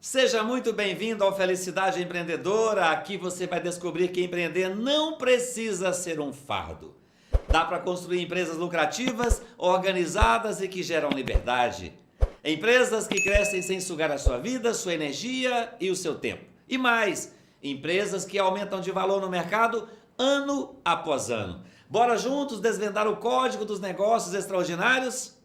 Seja muito bem-vindo ao Felicidade Empreendedora. Aqui você vai descobrir que empreender não precisa ser um fardo. Dá para construir empresas lucrativas, organizadas e que geram liberdade. Empresas que crescem sem sugar a sua vida, sua energia e o seu tempo. E mais, empresas que aumentam de valor no mercado ano após ano. Bora juntos desvendar o código dos negócios extraordinários?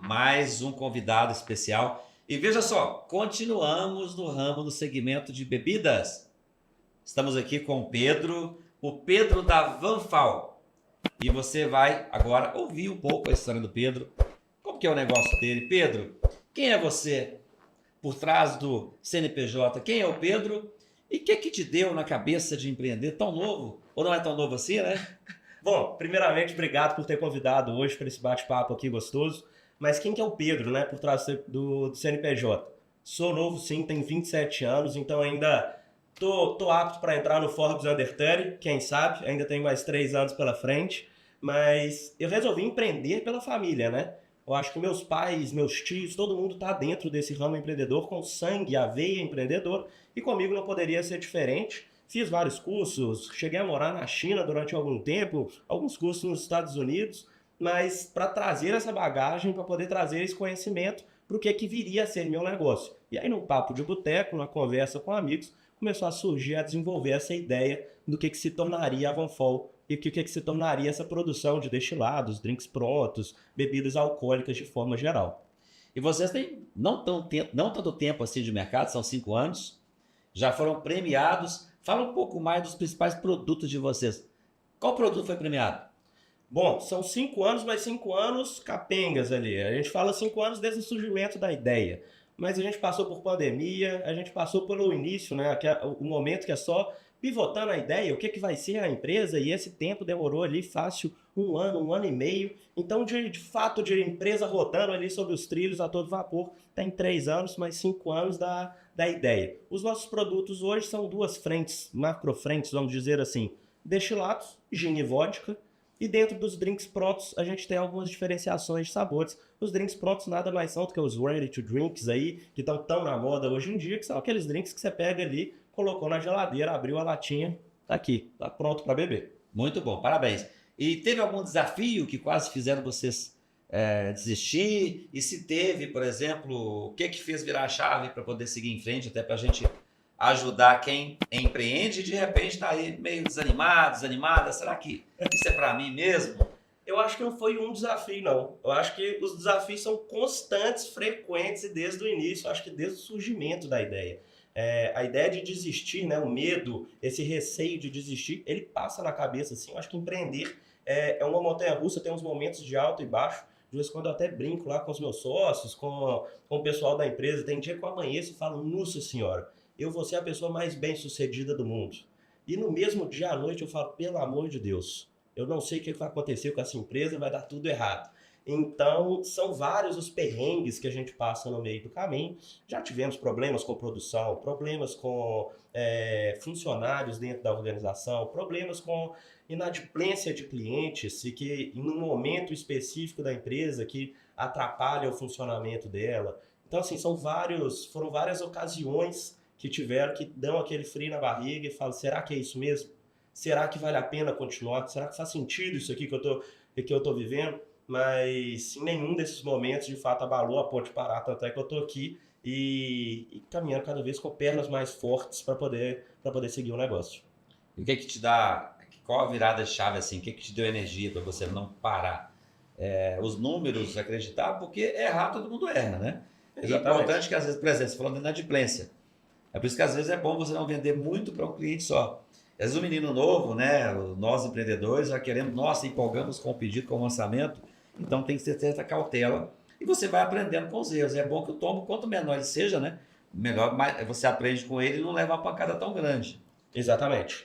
Mais um convidado especial. E veja só, continuamos no ramo do segmento de bebidas. Estamos aqui com o Pedro da Vanfal. E você vai agora ouvir um pouco a história do Pedro. Como que é o negócio dele? Pedro, quem é você por trás do CNPJ? Quem é o Pedro? E o que te deu na cabeça de empreender tão novo? Ou não é tão novo assim, né? Bom, primeiramente, obrigado por ter convidado hoje para esse bate-papo aqui gostoso. Mas quem que é o Pedro, né, por trás do CNPJ? Sou novo, sim, tenho 27 anos, então ainda tô apto para entrar no Forbes Under 30, quem sabe, ainda tenho mais 3 anos pela frente. Mas eu resolvi empreender pela família, né? Eu acho que meus pais, meus tios, todo mundo está dentro desse ramo empreendedor, com sangue, a veia empreendedor, e comigo não poderia ser diferente. Fiz vários cursos, cheguei a morar na China durante algum tempo, alguns cursos nos Estados Unidos, mas para trazer essa bagagem, para poder trazer esse conhecimento para o que viria a ser meu negócio. E aí, num papo de boteco, numa conversa com amigos, começou a surgir, a desenvolver essa ideia do que se tornaria a Vanfal e o que se tornaria essa produção de destilados, drinks prontos, bebidas alcoólicas de forma geral. E vocês têm não tanto tempo assim de mercado, são 5 anos, já foram premiados. Fala um pouco mais dos principais produtos de vocês. Qual produto foi premiado? Bom, são 5 anos, mas 5 anos capengas ali. A gente fala 5 anos desde o surgimento da ideia. Mas a gente passou por pandemia, a gente passou pelo início, né? O momento que é só pivotando a ideia, o que vai ser a empresa, e esse tempo demorou ali fácil um ano e meio. Então, de fato, de empresa rodando ali sobre os trilhos a todo vapor, tem 3 anos, mais 5 anos da ideia. Os nossos produtos hoje são 2 frentes, macro frentes, vamos dizer assim, destilados, gin e vodka. E dentro dos drinks prontos, a gente tem algumas diferenciações de sabores. Os drinks prontos nada mais são do que os ready to drinks aí, que estão tão na moda hoje em dia, que são aqueles drinks que você pega ali, colocou na geladeira, abriu a latinha, tá aqui, tá pronto para beber. Muito bom, parabéns. E teve algum desafio que quase fizeram vocês desistir? E se teve, por exemplo, o que fez virar a chave para poder seguir em frente, até para a gente ajudar quem empreende e de repente está aí meio desanimado, desanimada? Será que isso é para mim mesmo? Eu acho que não foi um desafio, não. Eu acho que os desafios são constantes, frequentes e desde o início, acho que desde o surgimento da ideia. A ideia de desistir, né, o medo, esse receio de desistir, ele passa na cabeça, assim. Eu acho que empreender é uma montanha-russa, tem uns momentos de alto e baixo. De vez em quando eu até brinco lá com os meus sócios, com o pessoal da empresa. Tem dia que eu amanheço e falo, nossa senhora, eu vou ser a pessoa mais bem-sucedida do mundo. E no mesmo dia à noite eu falo, pelo amor de Deus, eu não sei o que vai acontecer com essa empresa, vai dar tudo errado. Então, são vários os perrengues que a gente passa no meio do caminho. Já tivemos problemas com produção, problemas com funcionários dentro da organização, problemas com inadimplência de clientes e que em um momento específico da empresa que atrapalha o funcionamento dela. Então, assim, foram várias ocasiões que dão aquele frio na barriga e falam, será que é isso mesmo? Será que vale a pena continuar? Será que faz sentido isso aqui que eu tô vivendo? Mas em nenhum desses momentos, de fato, abalou a ponte parar, tanto é que eu tô aqui e caminhando cada vez com pernas mais fortes para poder seguir o negócio. E o que te dá, qual a virada de chave assim? O que te deu energia para você não parar? Os números, acreditar, porque errar todo mundo erra, né? É importante que às vezes, por exemplo, você falando de inadimplência. É por isso que às vezes é bom você não vender muito para um cliente só. Às vezes o menino novo, né, nós empreendedores, já queremos, nossa, empolgamos com o pedido, com o lançamento, então tem que ter certa cautela e você vai aprendendo com os erros. É bom que o tombo, quanto menor ele seja, né, melhor você aprende com ele e não leva uma pancada tão grande. Exatamente.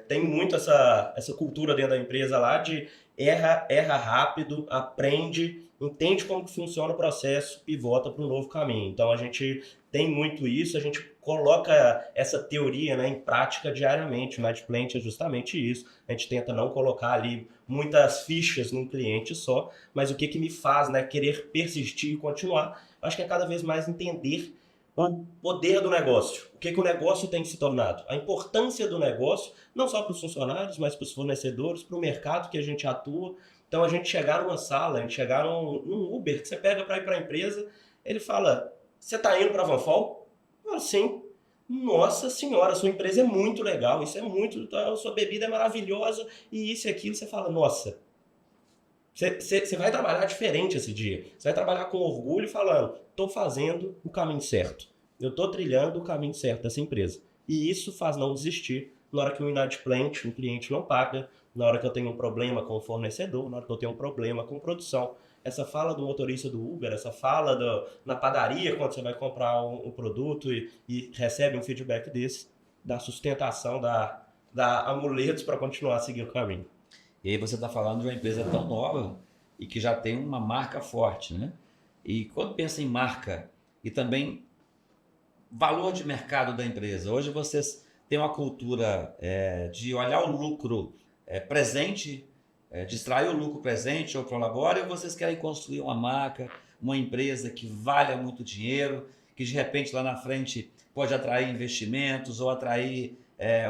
Tem muito essa cultura dentro da empresa lá de erra rápido, aprende, entende como que funciona o processo e volta para um novo caminho. Então a gente tem muito isso, a gente coloca essa teoria, né, em prática diariamente. O Nightplant é justamente isso. A gente tenta não colocar ali muitas fichas num cliente só, mas o que que me faz, né, querer persistir e continuar? Acho que é cada vez mais entender o poder do negócio, o que que o negócio tem se tornado, a importância do negócio, não só para os funcionários, mas para os fornecedores, para o mercado que a gente atua. Então a gente chegar numa sala, a gente chegar num Uber que você pega para ir para a empresa, ele fala, você está indo para a Vanfol? Eu falo, sim. Nossa senhora, sua empresa é muito legal, isso é muito, a sua bebida é maravilhosa, e isso e aquilo, você fala, nossa, você vai trabalhar diferente esse dia. Você vai trabalhar com orgulho falando, estou fazendo o caminho certo. Eu estou trilhando o caminho certo dessa empresa. E isso faz não desistir na hora que um inadimplente, um cliente não paga, na hora que eu tenho um problema com o fornecedor, na hora que eu tenho um problema com produção. Essa fala do motorista do Uber, essa fala na padaria quando você vai comprar um produto e recebe um feedback desse, dá sustentação, dá amuletos para continuar seguindo o caminho. E aí você está falando de uma empresa tão nova e que já tem uma marca forte, né? E quando pensa em marca e também valor de mercado da empresa, hoje vocês têm uma cultura de olhar o lucro presente, de extrair o lucro presente ou prolabore, ou vocês querem construir uma marca, uma empresa que valha muito dinheiro, que de repente lá na frente pode atrair investimentos ou atrair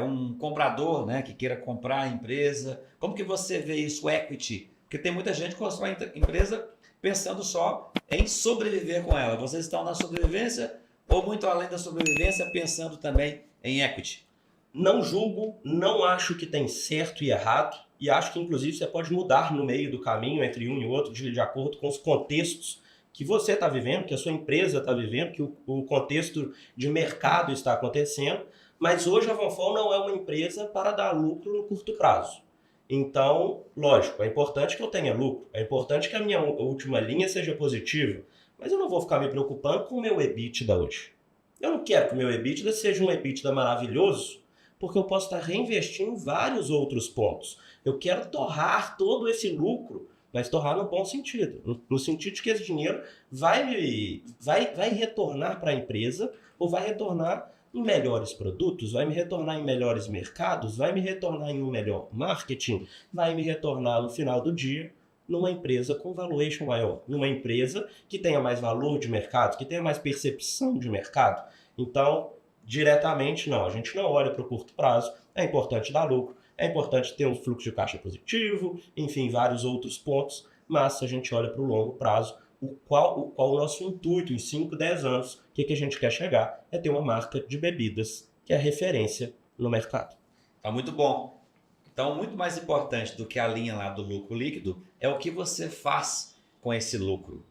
um comprador, né, que queira comprar a empresa. Como que você vê isso, equity? Porque tem muita gente que constrói empresa pensando só em sobreviver com ela. Vocês estão na sobrevivência ou muito além da sobrevivência pensando também em equity? Não julgo, não acho que tem certo e errado, e acho que inclusive você pode mudar no meio do caminho entre um e outro de acordo com os contextos que você está vivendo, que a sua empresa está vivendo, que o contexto de mercado está acontecendo, mas hoje a Vanfol não é uma empresa para dar lucro no curto prazo. Então, lógico, é importante que eu tenha lucro, é importante que a minha última linha seja positiva, mas eu não vou ficar me preocupando com o meu EBITDA hoje. Eu não quero que o meu EBITDA seja um EBITDA maravilhoso, porque eu posso estar reinvestindo em vários outros pontos. Eu quero torrar todo esse lucro, mas torrar no bom sentido, no sentido de que esse dinheiro vai retornar para a empresa ou vai retornar em melhores produtos, vai me retornar em melhores mercados, vai me retornar em um melhor marketing, vai me retornar no final do dia numa empresa com valuation maior, numa empresa que tenha mais valor de mercado, que tenha mais percepção de mercado. Então, diretamente não, a gente não olha para o curto prazo, é importante dar lucro, é importante ter um fluxo de caixa positivo, enfim, vários outros pontos, mas se a gente olha para o longo prazo, qual o nosso intuito em 5, 10 anos, o que a gente quer chegar é ter uma marca de bebidas que é referência no mercado. Tá muito bom. Então, muito mais importante do que a linha lá do lucro líquido é o que você faz com esse lucro.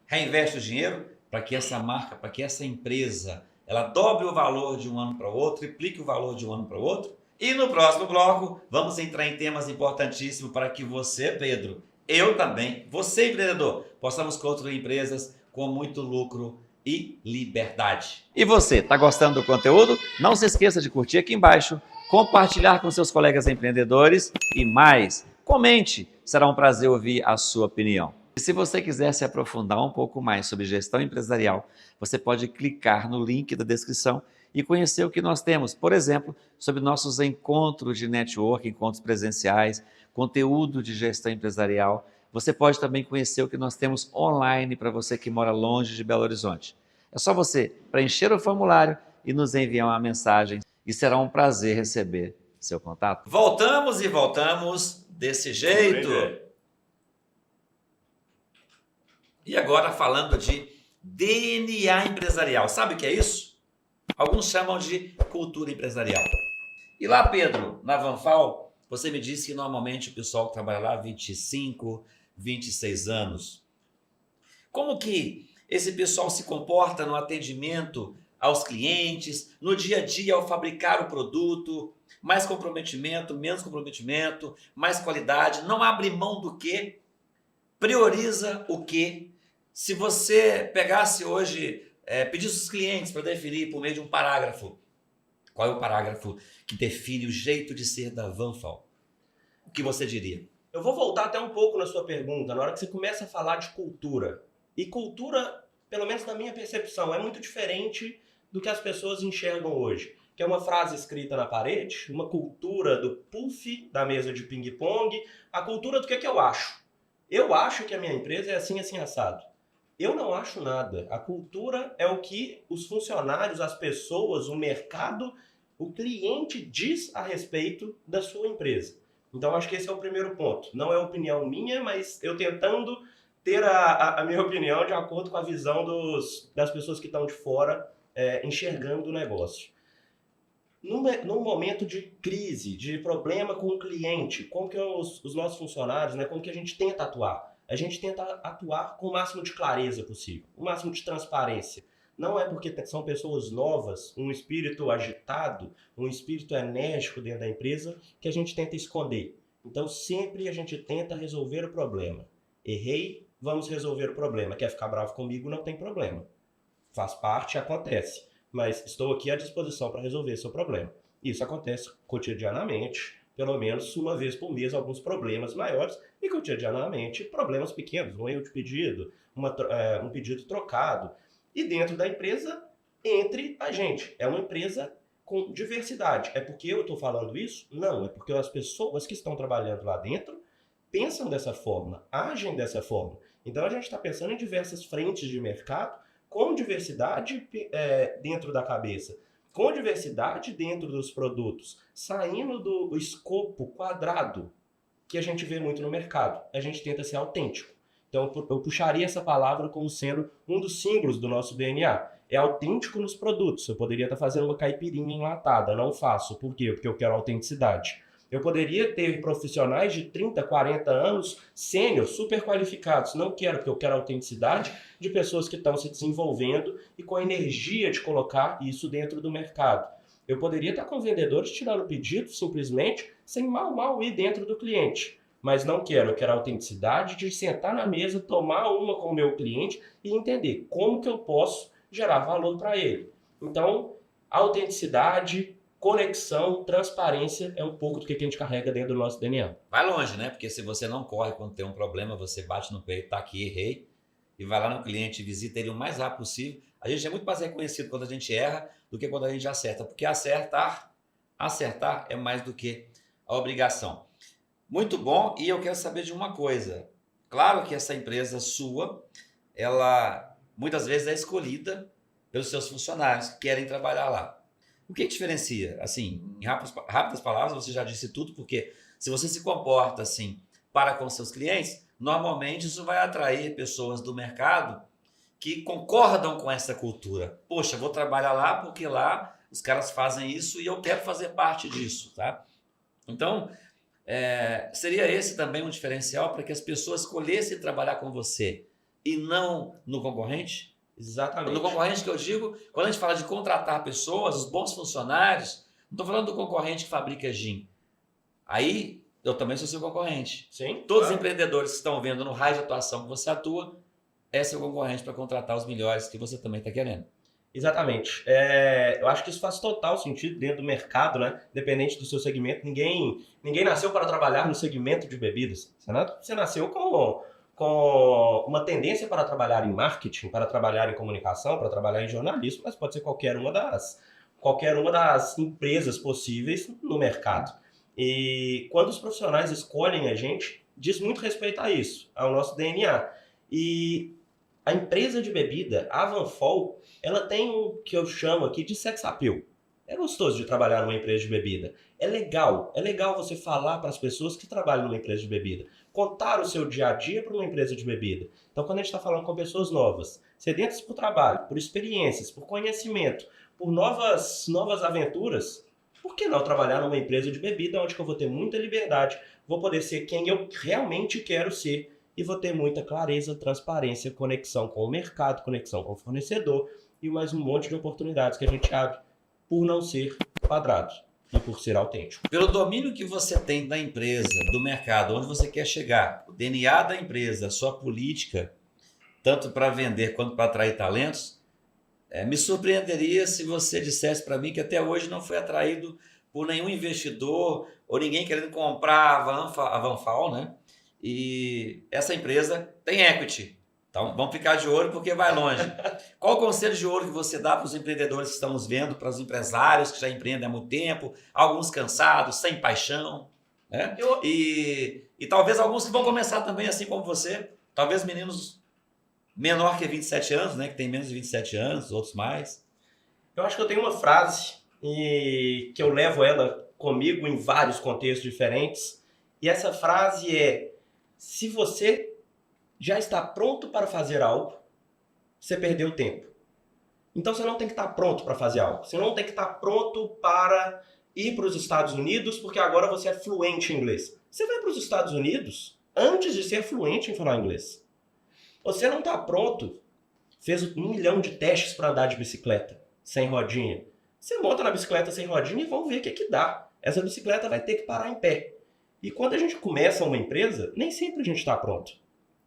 Reinveste o dinheiro para que essa marca, para que essa empresa, ela dobre o valor de um ano para o outro, triplique o valor de um ano para o outro. E no próximo bloco, vamos entrar em temas importantíssimos para que você, Pedro, eu também, você empreendedor, possamos construir empresas com muito lucro e liberdade. E você, está gostando do conteúdo? Não se esqueça de curtir aqui embaixo, compartilhar com seus colegas empreendedores e mais, comente, será um prazer ouvir a sua opinião. E se você quiser se aprofundar um pouco mais sobre gestão empresarial, você pode clicar no link da descrição e conhecer o que nós temos, por exemplo, sobre nossos encontros de network, encontros presenciais, conteúdo de gestão empresarial. Você pode também conhecer o que nós temos online para você que mora longe de Belo Horizonte. É só você preencher o formulário e nos enviar uma mensagem e será um prazer receber seu contato. Voltamos e voltamos desse jeito. E agora falando de DNA empresarial. Sabe o que é isso? Alguns chamam de cultura empresarial. E lá, Pedro, na Vanfol, você me disse que normalmente o pessoal que trabalha lá há 25, 26 anos. Como que esse pessoal se comporta no atendimento aos clientes, no dia a dia ao fabricar o produto? Mais comprometimento, menos comprometimento, mais qualidade, não abre mão do quê? Prioriza o quê? Se você pegasse hoje, pedisse os clientes para definir por meio de um parágrafo Qual é o parágrafo que define o jeito de ser da Vanfal? O que você diria? Eu vou voltar até um pouco na sua pergunta, na hora que você começa a falar de cultura. E cultura, pelo menos na minha percepção, é muito diferente do que as pessoas enxergam hoje. Que é uma frase escrita na parede, uma cultura do puff, da mesa de ping-pong, a cultura do que eu acho. Eu acho que a minha empresa é assim, assim, assado. Eu não acho nada. A cultura é o que os funcionários, as pessoas, o mercado, o cliente diz a respeito da sua empresa. Então, acho que esse é o primeiro ponto. Não é opinião minha, mas eu tentando ter a minha opinião de acordo com a visão das pessoas que estão de fora enxergando o negócio. Num momento de crise, de problema com o cliente, como que os nossos funcionários, né, como que a gente tenta atuar? A gente tenta atuar com o máximo de clareza possível, o máximo de transparência. Não é porque são pessoas novas, um espírito agitado, um espírito enérgico dentro da empresa, que a gente tenta esconder. Então, sempre a gente tenta resolver o problema. Errei, vamos resolver o problema. Quer ficar bravo comigo? Não tem problema. Faz parte, acontece. Mas estou aqui à disposição para resolver seu problema. Isso acontece cotidianamente, pelo menos uma vez por mês, alguns problemas maiores, e cotidianamente problemas pequenos, um erro de pedido, um pedido trocado. E dentro da empresa, entre a gente. É uma empresa com diversidade. É porque eu estou falando isso? Não, é porque as pessoas que estão trabalhando lá dentro pensam dessa forma, agem dessa forma. Então a gente está pensando em diversas frentes de mercado, com diversidade dentro da cabeça, com diversidade dentro dos produtos, saindo do escopo quadrado que a gente vê muito no mercado. A gente tenta ser autêntico. Então, eu puxaria essa palavra como sendo um dos símbolos do nosso DNA. É autêntico nos produtos. Eu poderia estar fazendo uma caipirinha enlatada. Não faço. Por quê? Porque eu quero autenticidade. Eu poderia ter profissionais de 30, 40 anos, sênior, super qualificados. Não quero, porque eu quero autenticidade de pessoas que estão se desenvolvendo e com a energia de colocar isso dentro do mercado. Eu poderia estar com vendedores tirando pedido, simplesmente, sem mal ir dentro do cliente. Mas não quero, eu quero a autenticidade de sentar na mesa, tomar uma com o meu cliente e entender como que eu posso gerar valor para ele. Então, autenticidade, conexão, transparência é um pouco do que a gente carrega dentro do nosso DNA. Vai longe, né? Porque se você não corre quando tem um problema, você bate no peito, tá aqui, errei, e vai lá no cliente, visita ele o mais rápido possível. A gente é muito mais reconhecido quando a gente erra do que quando a gente acerta, porque acertar é mais do que a obrigação. Muito bom, e eu quero saber de uma coisa. Claro que essa empresa sua, ela muitas vezes é escolhida pelos seus funcionários que querem trabalhar lá. O que diferencia? Assim, em rápidas palavras, você já disse tudo, porque se você se comporta assim para com seus clientes, normalmente isso vai atrair pessoas do mercado que concordam com essa cultura. Poxa, vou trabalhar lá porque lá os caras fazem isso e eu quero fazer parte disso, tá? Então, seria esse também um diferencial para que as pessoas escolhessem trabalhar com você e não no concorrente? Exatamente. No concorrente que eu digo, quando a gente fala de contratar pessoas, os bons funcionários, não estou falando do concorrente que fabrica gin. Aí, eu também sou seu concorrente. Sim, Todos os empreendedores que estão vendo no raio de atuação que você atua, é seu concorrente para contratar os melhores que você também está querendo. Exatamente. Eu acho que isso faz total sentido dentro do mercado, né? Independente do seu segmento. Ninguém nasceu para trabalhar no segmento de bebidas. Você nasceu com uma tendência para trabalhar em marketing, para trabalhar em comunicação, para trabalhar em jornalismo, mas pode ser qualquer uma das empresas possíveis no mercado. E quando os profissionais escolhem a gente, diz muito respeito a isso, ao nosso DNA. E a empresa de bebida, a Vanfol, ela tem o que eu chamo aqui de sex appeal. É gostoso de trabalhar numa empresa de bebida. É legal você falar para as pessoas que trabalham numa empresa de bebida. Contar o seu dia a dia para uma empresa de bebida. Então, quando a gente está falando com pessoas novas, sedentas por trabalho, por experiências, por conhecimento, por novas aventuras, por que não trabalhar numa empresa de bebida onde eu vou ter muita liberdade, vou poder ser quem eu realmente quero ser e vou ter muita clareza, transparência, conexão com o mercado, conexão com o fornecedor e mais um monte de oportunidades que a gente abre por não ser quadrado e por ser autêntico. Pelo domínio que você tem da empresa, do mercado, onde você quer chegar, o DNA da empresa, a sua política, tanto para vender quanto para atrair talentos, Me surpreenderia se você dissesse para mim que até hoje não foi atraído por nenhum investidor ou ninguém querendo comprar a Vanfal, né? E essa empresa tem equity. Então, vamos ficar de olho porque vai longe. Qual o conselho de ouro que você dá para os empreendedores que estamos vendo, para os empresários que já empreendem há muito tempo, alguns cansados, sem paixão, né? E talvez alguns que vão começar também assim como você, talvez meninos menor que 27 anos, né? Que tem menos de 27 anos, outros mais. Eu acho que eu tenho uma frase e que eu levo ela comigo em vários contextos diferentes. E essa frase é: se você já está pronto para fazer algo, você perdeu tempo. Então você não tem que estar pronto para fazer algo. Você não tem que estar pronto para ir para os Estados Unidos porque agora você é fluente em inglês. Você vai para os Estados Unidos antes de ser fluente em falar inglês. Você não está pronto, fez 1 milhão de testes para andar de bicicleta sem rodinha. Você monta na bicicleta sem rodinha e vamos ver o que dá. Essa bicicleta vai ter que parar em pé. E quando a gente começa uma empresa, nem sempre a gente está pronto.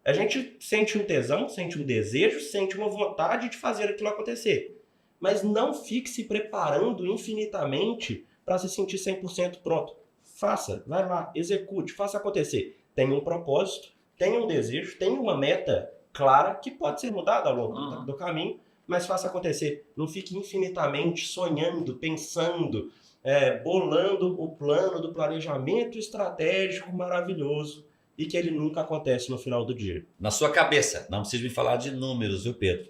A gente sente um tesão, sente um desejo, sente uma vontade de fazer aquilo acontecer. Mas não fique se preparando infinitamente para se sentir 100% pronto. Faça, vai lá, execute, faça acontecer. Tenha um propósito, tenha um desejo, tenha uma meta clara que pode ser mudada ao longo do caminho, mas faça acontecer. Não fique infinitamente sonhando, pensando, bolando o plano do planejamento estratégico maravilhoso e que ele nunca acontece no final do dia. Na sua cabeça, não precisa me falar de números, viu, Pedro?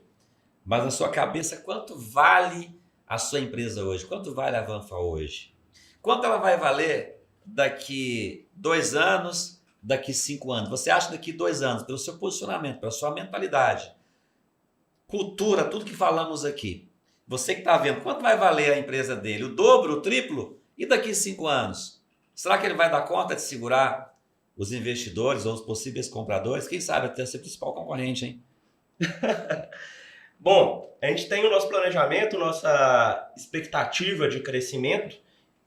Mas na sua cabeça, quanto vale a sua empresa hoje? Quanto vale a Vanfal hoje? Quanto ela vai valer daqui 2 anos, daqui 5 anos? Você acha daqui 2 anos, pelo seu posicionamento, pela sua mentalidade, cultura, tudo que falamos aqui, você que está vendo, quanto vai valer a empresa dele? O dobro, o triplo? E daqui 5 anos? Será que ele vai dar conta de segurar os investidores ou os possíveis compradores? Quem sabe até ser o principal concorrente, hein? Bom, a gente tem o nosso planejamento, nossa expectativa de crescimento,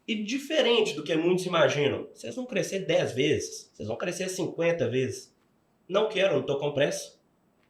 e diferente do que muitos imaginam, vocês vão crescer 10 vezes, vocês vão crescer 50 vezes. Não quero, não estou com pressa.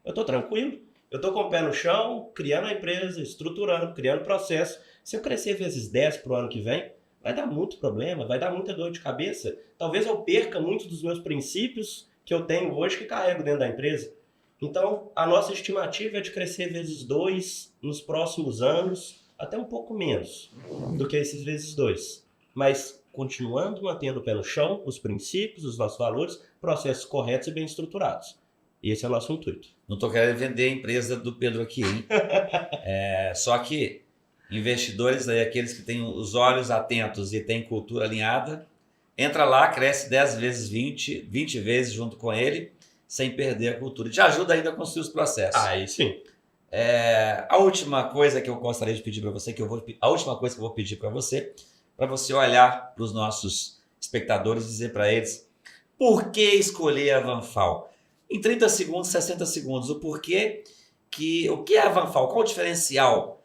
Eu estou tranquilo, eu estou com o pé no chão, criando a empresa, estruturando, criando processo. Se eu crescer vezes 10 para o ano que vem, vai dar muito problema, vai dar muita dor de cabeça. Talvez eu perca muitos dos meus princípios que eu tenho hoje que carrego dentro da empresa. Então, a nossa estimativa é de crescer vezes 2 nos próximos anos, até um pouco menos do que esses vezes 2. Mas continuando mantendo o pé no chão, os princípios, os nossos valores, processos corretos e bem estruturados. E esse é o nosso intuito. Não estou querendo vender a empresa do Pedro aqui, hein? Só que investidores aí, aqueles que têm os olhos atentos e têm cultura alinhada, entra lá, cresce 10 vezes 20, 20 vezes junto com ele, sem perder a cultura. E te ajuda ainda a construir os processos. Aí sim. A última coisa que eu gostaria de pedir para você, a última coisa que eu vou pedir para você olhar para os nossos espectadores e dizer para eles por que escolher a Vanfal. Em 30 segundos, 60 segundos, o que é a Vanfal? Qual o diferencial?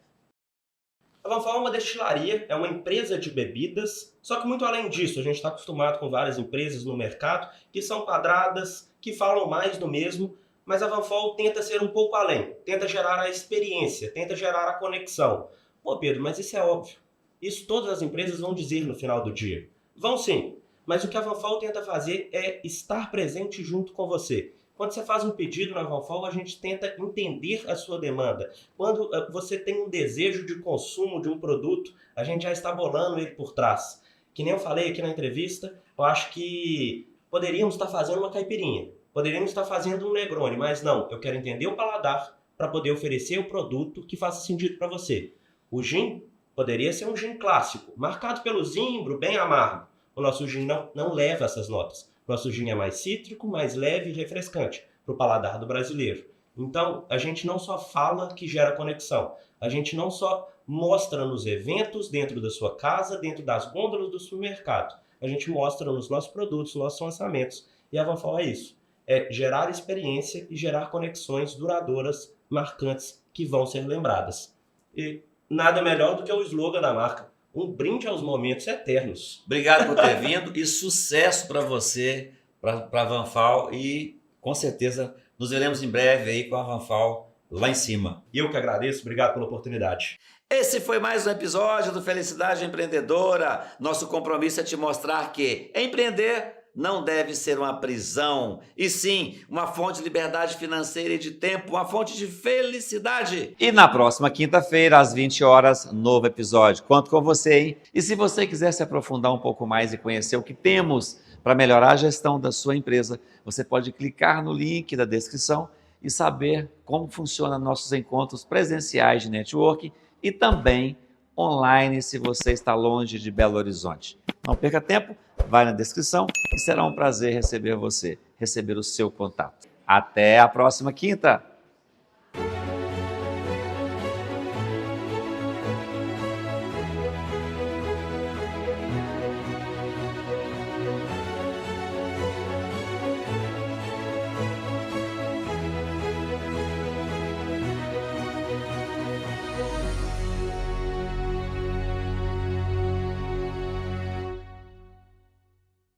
A Vanfal é uma destilaria, é uma empresa de bebidas, só que muito além disso, a gente está acostumado com várias empresas no mercado que são quadradas, que falam mais do mesmo, mas a Vanfal tenta ser um pouco além, tenta gerar a experiência, tenta gerar a conexão. Pô, Pedro, mas isso é óbvio. Isso todas as empresas vão dizer no final do dia. Vão sim, mas o que a Vanfal tenta fazer é estar presente junto com você. Quando você faz um pedido na Vanfal, a gente tenta entender a sua demanda. Quando você tem um desejo de consumo de um produto, a gente já está bolando ele por trás. Que nem eu falei aqui na entrevista, eu acho que poderíamos estar fazendo uma caipirinha, poderíamos estar fazendo um Negroni, mas não, eu quero entender o paladar para poder oferecer o produto que faça sentido para você. O gin poderia ser um gin clássico, marcado pelo zimbro, bem amargo. O nosso gin não leva essas notas. Nosso gin é mais cítrico, mais leve e refrescante para o paladar do brasileiro. Então, a gente não só fala que gera conexão, a gente não só mostra nos eventos, dentro da sua casa, dentro das gôndolas do supermercado. A gente mostra nos nossos produtos, nos nossos lançamentos. E a Vanfal é isso. É gerar experiência e gerar conexões duradouras, marcantes, que vão ser lembradas. E nada melhor do que o slogan da marca. Um brinde aos momentos eternos. Obrigado por ter vindo e sucesso para você, para a Vanfal, e com certeza nos veremos em breve aí com a Vanfal lá em cima. E eu que agradeço, obrigado pela oportunidade. Esse foi mais um episódio do Felicidade Empreendedora. Nosso compromisso é te mostrar que empreender não deve ser uma prisão, e sim uma fonte de liberdade financeira e de tempo, uma fonte de felicidade. E na próxima quinta-feira, às 20 horas, novo episódio. Conto com você, hein? E se você quiser se aprofundar um pouco mais e conhecer o que temos para melhorar a gestão da sua empresa, você pode clicar no link da descrição e saber como funcionam nossos encontros presenciais de networking e também online se você está longe de Belo Horizonte. Não perca tempo, vai na descrição e será um prazer receber você, receber o seu contato. Até a próxima quinta!